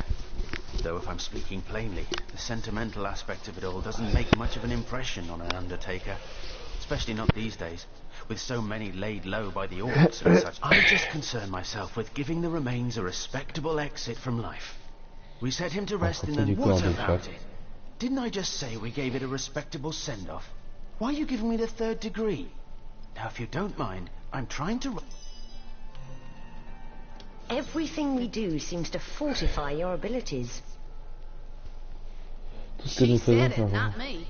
Though if I'm speaking plainly, the sentimental aspect of it all doesn't make much of an impression on an undertaker. Especially not these days, with so many laid low by the orcs and such. I just concern myself with giving the remains a respectable exit from life. We set him to rest in the... What about it? Didn't I just say we gave it a respectable send-off? Why are you giving me the 3rd degree? Now, if you don't mind, I'm trying to... Everything we do seems to fortify your abilities. She said it, not me.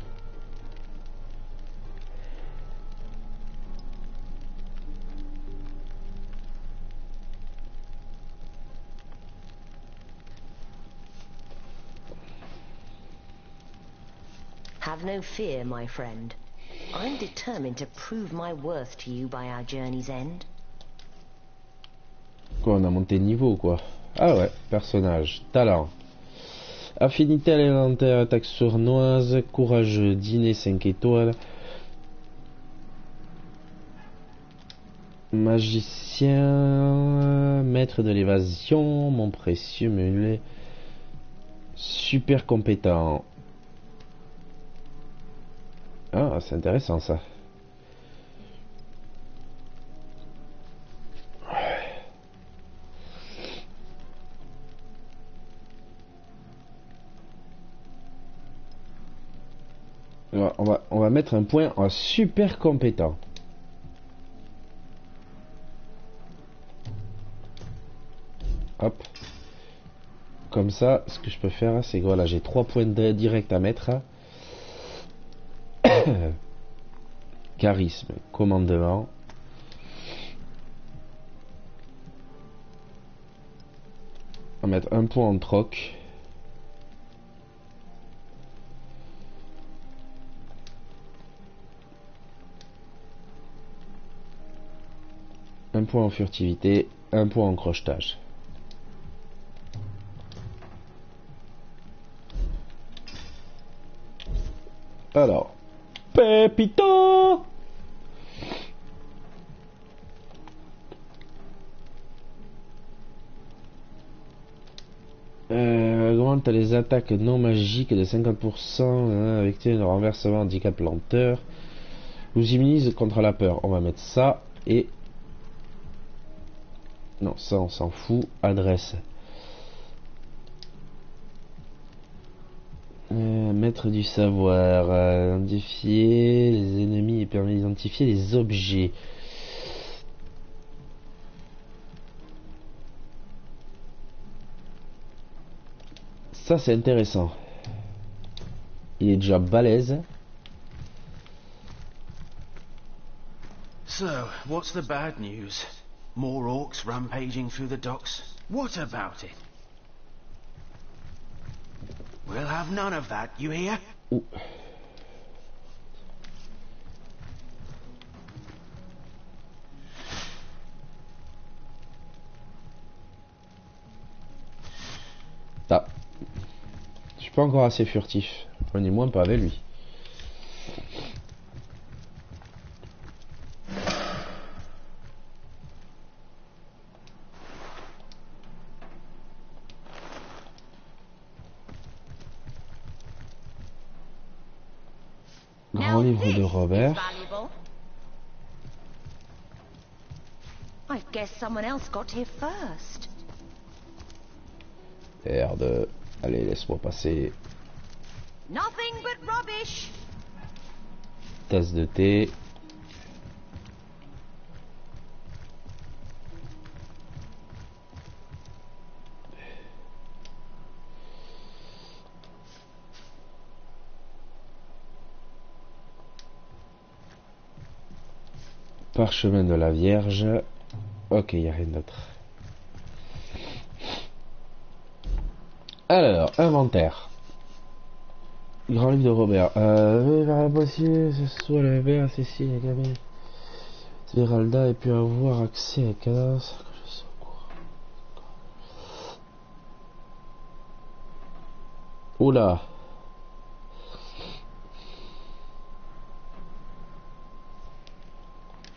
Have no fear, my friend. I'm determined to prove my worth to you by our journey's end. Quoi, on a monté de niveau, quoi. Ah ouais, personnage, talent. Affinité alimentaire, attaque sournoise, courageux, dîner 5 étoiles. Magicien, maître de l'évasion, mon précieux mulet. Super compétent. Ah, c'est intéressant ça. Alors, on va mettre un point en super compétent. Hop. Comme ça, ce que je peux faire, c'est que voilà, j'ai 3 points direct à mettre. Charisme, commandement. On va mettre un point en troc. Un point en furtivité, un point en crochetage. Alors, Pépito! Augmente les attaques non magiques de 50% avec le renversement handicap lenteur. Vous immunise contre la peur. On va mettre ça et... Non, ça on s'en fout. Adresse. Maître du savoir. Identifier les ennemis et permet d'identifier les objets. Ça c'est intéressant. Il est déjà balèze. So, what's the bad news? More orcs rampaging through the docks? What about it? We'll have none of that, you hear? Ouh. Ah. Je suis pas encore assez furtif. On est moins pas avec lui. Grand livre de Robert. I guess someone else got here first. Merde. Allez, laisse-moi passer. Nothing but rubbish. Tasse de thé. Parchemin de la Vierge. Ok, il n'y a rien d'autre. Alors, inventaire. Grand livre de Robert. Possible, ce soit la mère, Cécile et Camille. Esmeralda ait pu avoir accès à un cadavre. Oula.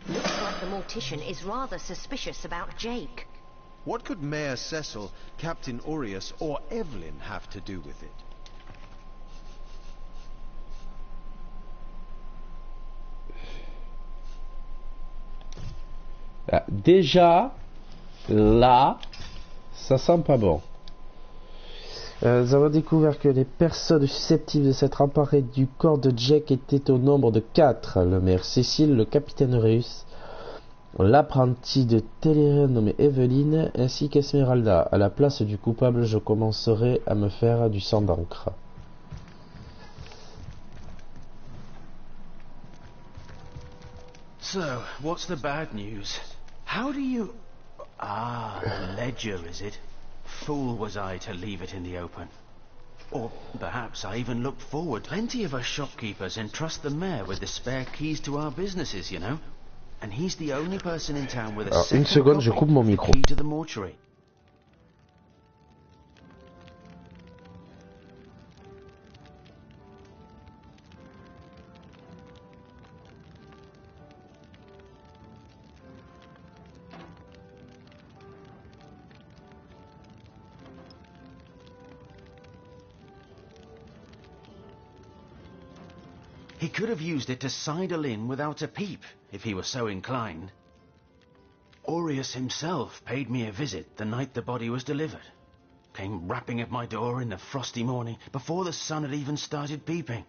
Looks like the mortician is rather suspicious about Jake. What could Mayor Cecil, Captain Aureus, or Evelyn have to do with it? Ah, déjà, là, ça sent pas bon. Nous avons découvert que les personnes susceptibles de s'être emparées du corps de Jake étaient au nombre de 4. Le maire Cécile, le capitaine Aureus, l'apprenti de Télérien nommé Evelyn, ainsi qu'Esmeralda. À la place du coupable, je commencerai à me faire du sang d'encre. So, what's the bad news? How do you... Ah, the ledger, is it? Fool was I to leave it in the open. Or perhaps I even looked forward. Plenty of us shopkeepers entrust the mayor with the spare keys to our businesses, you know? And he's the only person in town with a second key to the mortuary. He could have used it to sidle in without a peep, if he were so inclined. Aureus himself paid me a visit the night the body was delivered. Came rapping at my door in the frosty morning, before the sun had even started peeping,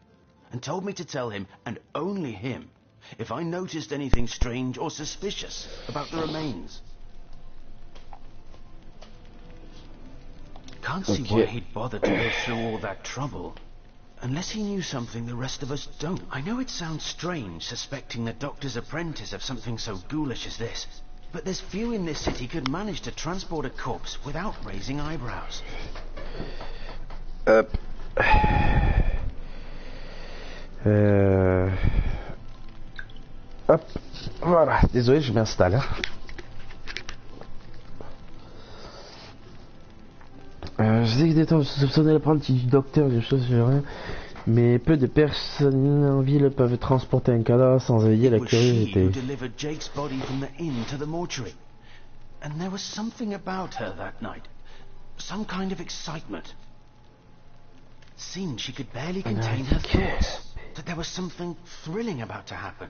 and told me to tell him, and only him, if I noticed anything strange or suspicious about the remains. Can't see why he'd bothered to go through all that trouble. Unless he knew something the rest of us don't. I know it sounds strange suspecting the doctor's apprentice of something so ghoulish as this, but there's few in this city could manage to transport a corpse without raising eyebrows. Hop. Hop. Voilà. Désolé, je m'installe. Hein. Je sais que des temps, soupçonner l'apprenti du docteur, des choses, je rien. Mais peu de personnes en ville peuvent transporter un cadavre sans éveiller la curiosité. And there was something about her that night. Some kind of excitement. Seemed she could barely contain her thoughts. That there was something thrilling about to happen.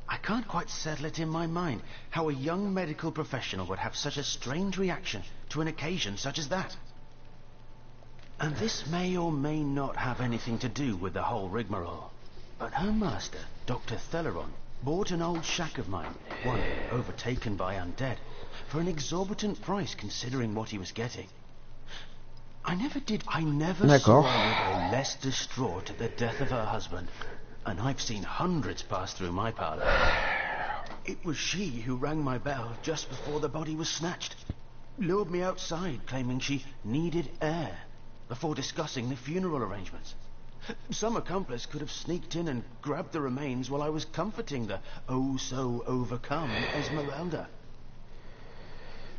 I can't quite settle it in my mind how a young medical professional would have such a strange reaction to an occasion such as that. And this may or may not have anything to do with the whole rigmarole. But her master, Dr. Theleron, bought an old shack of mine, one overtaken by undead, for an exorbitant price considering what he was getting. I never saw a widow less distraught at the death of her husband, and I've seen hundreds pass through my parlour. It was she who rang my bell just before the body was snatched, lured me outside claiming she needed air, before discussing the funeral arrangements. Some accomplice could have sneaked in and grabbed the remains while I was comforting the oh-so-overcome Esmeralda.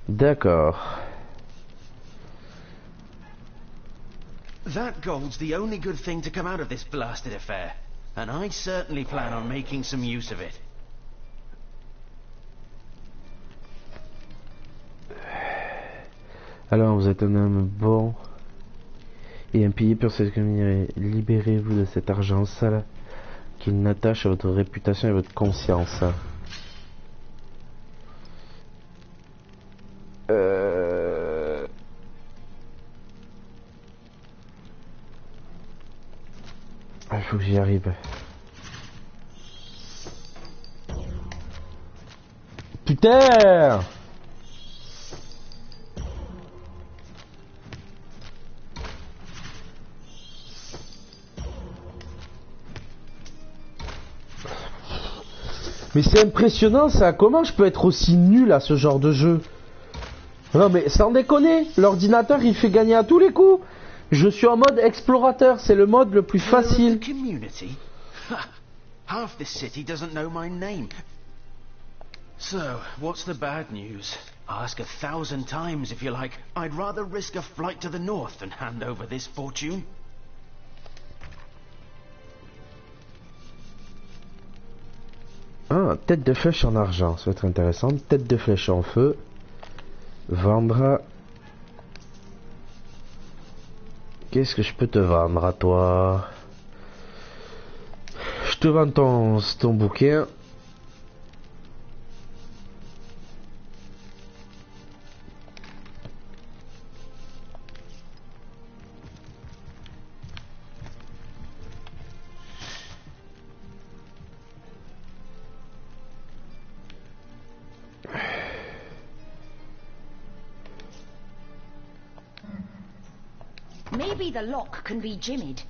D'accord. That gold's the only good thing to come out of this blasted affair, and I certainly plan on making some use of it. Alors, vous êtes un homme bon et impayé pour cette communauté. Libérez-vous de cet argent sale qui n'attache à votre réputation et votre conscience. Il faut que j'y arrive. Putain! Mais c'est impressionnant ça, comment je peux être aussi nul à ce genre de jeu? Non mais sans déconner, l'ordinateur il fait gagner à tous les coups. Je suis en mode explorateur, c'est le mode le plus facile. Half this city doesn't know my name. So, what's the bad news? Ask 1,000 times if you like. I'd rather risk a flight to the north than hand over this fortune. Ah, tête de flèche en argent, ça va être intéressant. Tête de flèche en feu. Vendre. Qu'est-ce que je peux te vendre à toi? Je te vends ton bouquin. Maybe the lock can be jimmied.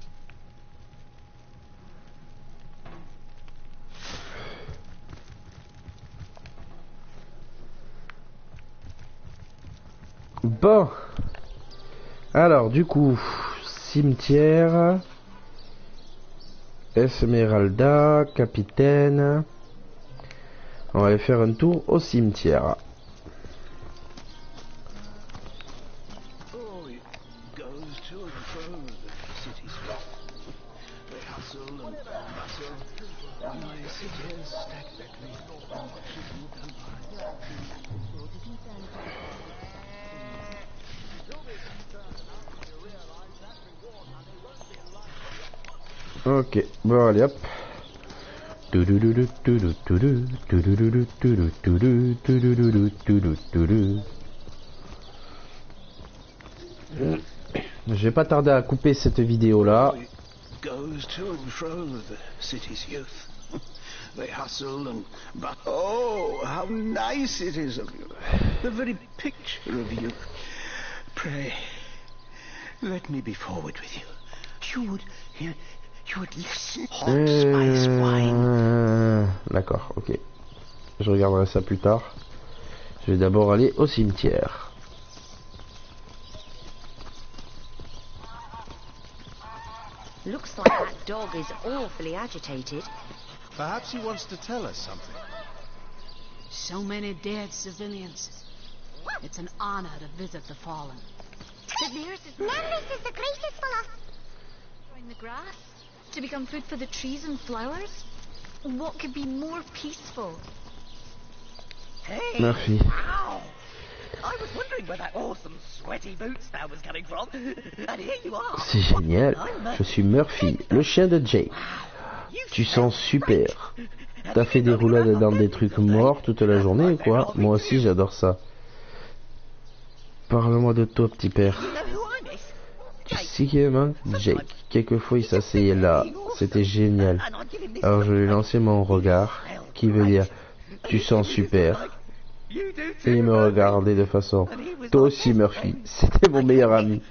Bon. Alors, du coup, cimetière. Esmeralda, capitaine. On va aller faire un tour au cimetière. Ok, bon allez hop. Je vais pas tarder à couper cette vidéo là. Goes to and fro the city's youth. They hustle and but oh, how nice it is of you. The very picture of you. Pray, let me be forward with you. You would listen. Hot spice wine. D'accord, ok. Je regarderai ça plus tard. Je vais d'abord aller au cimetière. Looks like that dog is awfully agitated. Perhaps he wants to tell us something. So many dead civilians. It's an honor to visit the fallen. Nemesis is the greatest philosopher. Growing the grass to become food for the trees and flowers. What could be more peaceful? Hey! Murphy. Ow! I was wondering where that awesome sweaty boot smell was coming from. And here you are. C'est génial. Je suis Murphy, le chien de Jake. Tu sens super. T'as fait des roulades dans des trucs morts toute la journée, quoi. Moi aussi, j'adore ça. Parle-moi de toi, petit père. Tu sais qui est, man? Jake. Quelquefois, il s'asseyait là. C'était génial. Alors, je lui ai lancé mon regard, qui veut dire tu sens super. Et il me regardait de façon. Toi aussi, Murphy. C'était mon meilleur ami.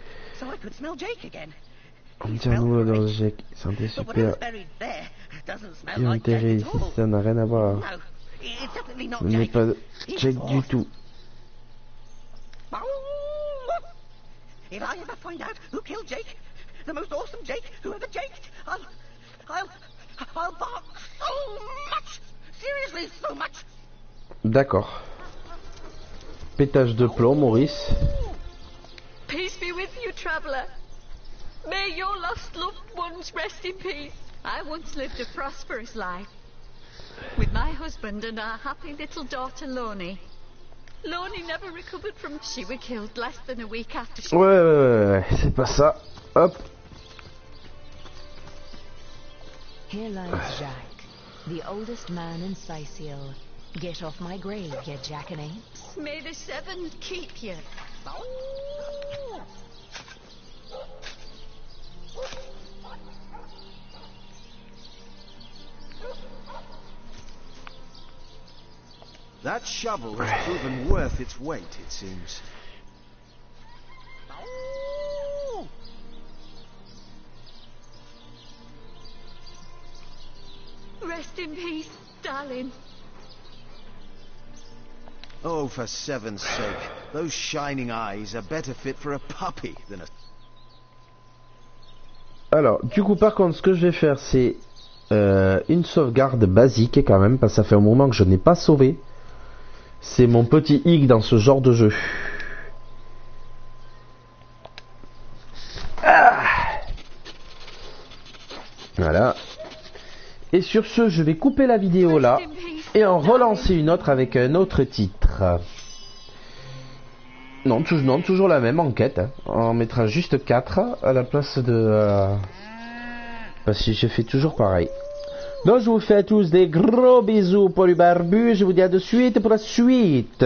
could smell Jake again. Entièrement dans Jake, santé super. Et enterré ici, ça n'a rien à voir. Ce n'est pas Jake du tout. If I ever find out who killed Jake, the most awesome Jake who ever jaked, I'll bark so much. Seriously, so much. D'accord. Pétage de plomb, Maurice. Peace be with you, traveller. May your lost loved ones rest in peace. I once lived a prosperous life with my husband and our happy little daughter, Loni. Loni never recovered from... She was killed less than a week after she... Ouais, c'est pas ça. Hop. Here lies Jack, the oldest man in Sicil. Get off my grave, you jackanapes. May the seven keep you. That shovel has proven worth its weight, it seems. Rest in peace, darling. Oh, for seven's sake. Those shining eyes are better fit for a puppy than a... Alors, du coup, par contre, ce que je vais faire, c'est une sauvegarde basique, quand même, parce que ça fait un moment que je n'ai pas sauvé. C'est mon petit hic dans ce genre de jeu. Ah, voilà. Et sur ce, je vais couper la vidéo là et en relancer une autre avec un autre titre. Non, toujours la même enquête. Hein. On mettra juste 4 à la place de... Parce que j'ai fait toujours pareil. Donc je vous fais à tous des gros bisous pour le barbu. Je vous dis à de suite pour la suite.